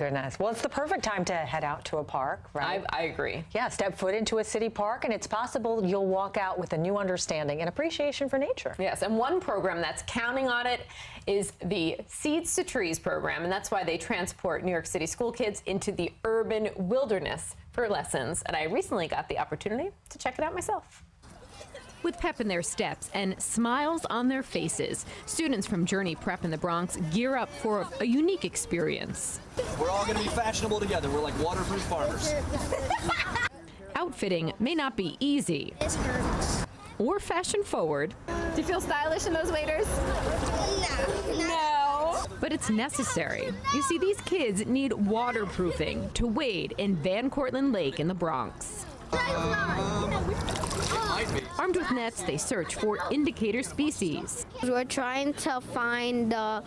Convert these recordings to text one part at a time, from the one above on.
Goodness. Well, it's the perfect time to head out to a park, right? I agree. Yeah, step foot into a city park, and it's possible you'll walk out with a new understanding and appreciation for nature. Yes, and one program that's counting on it is the Seeds to Trees program, and that's why they transport New York City school kids into the urban wilderness for lessons. And I recently got the opportunity to check it out myself. With pep in their steps and smiles on their faces, students from Journey Prep in the Bronx gear up for a unique experience. We're all going to be fashionable together. We're like waterproof farmers. Outfitting may not be easy or fashion forward. Do you feel stylish in those waders? No. But it's necessary. You see, these kids need waterproofing to wade in Van Cortlandt Lake in the Bronx. Armed with nets, they search for indicator species. We're trying to find the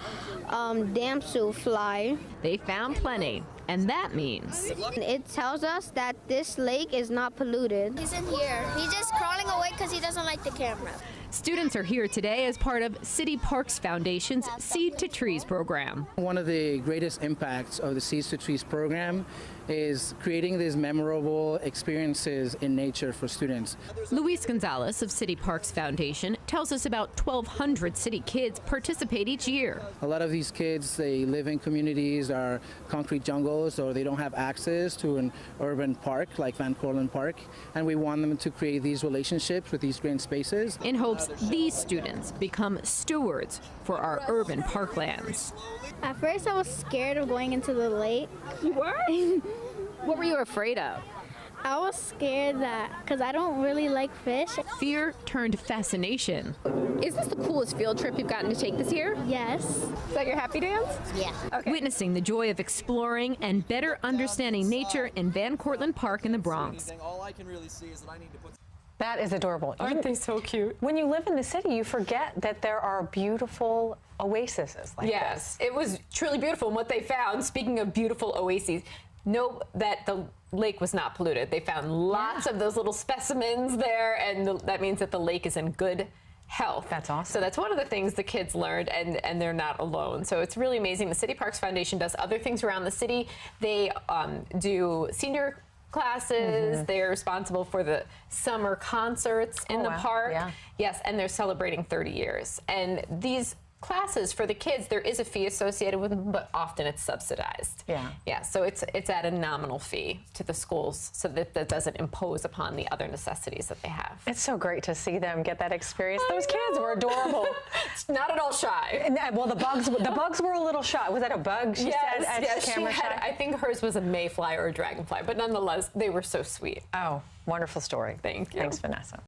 damselfly. They found plenty, and that means It tells us that this lake is not polluted. He's in here. He's just crawling away because he doesn't like the camera. students are here today as part of City Parks Foundation's Seed to Trees program. One of the greatest impacts of the Seeds to Trees program is creating these memorable experiences in nature for students. Luis Gonzalez of City Parks Foundation tells us about 1,200 city kids participate each year. A lot of these kids, they live in communities or concrete jungles, or they don't have access to an urban park like Van Cortlandt Park, and we want them to create these relationships with these green spaces. In hopes these students become stewards for our urban parklands. At first I was scared of going into the lake. You were? What were you afraid of? I was scared that, because I don't really like fish. Fear turned fascination. Is this the coolest field trip you've gotten to take this year? Yes. Is that your happy dance? Yeah. Okay. Witnessing the joy of exploring and better understanding nature in Van Cortlandt Park in the Bronx. All I can really see is that I need to put. That is adorable. Aren't they so cute? When you live in the city, you forget that there are beautiful oases like Yes, this. it was truly beautiful. And what they found, speaking of beautiful oases, know that the lake was not polluted. They found lots of those little specimens there, and that means that the lake is in good health. That's awesome. So that's one of the things the kids learned, and they're not alone. So it's really amazing. The City Parks Foundation does other things around the city. They do senior classes. They're responsible for the summer concerts in the park. Yeah. Yes, and they're celebrating 30 years. And these classes for the kids, there is a fee associated with them, but often it's subsidized. Yeah. Yeah, so it's at a nominal fee to the schools, so that doesn't impose upon the other necessities that they have. It's so great to see them get that experience. Those kids were adorable. Not at all shy. And, well, the bugs were a little shy. Was that a bug? She said at yes, camera she had, shy? I think hers was a mayfly or a dragonfly, but nonetheless, they were so sweet. Oh, wonderful story. Thank you. Thanks, Vanessa.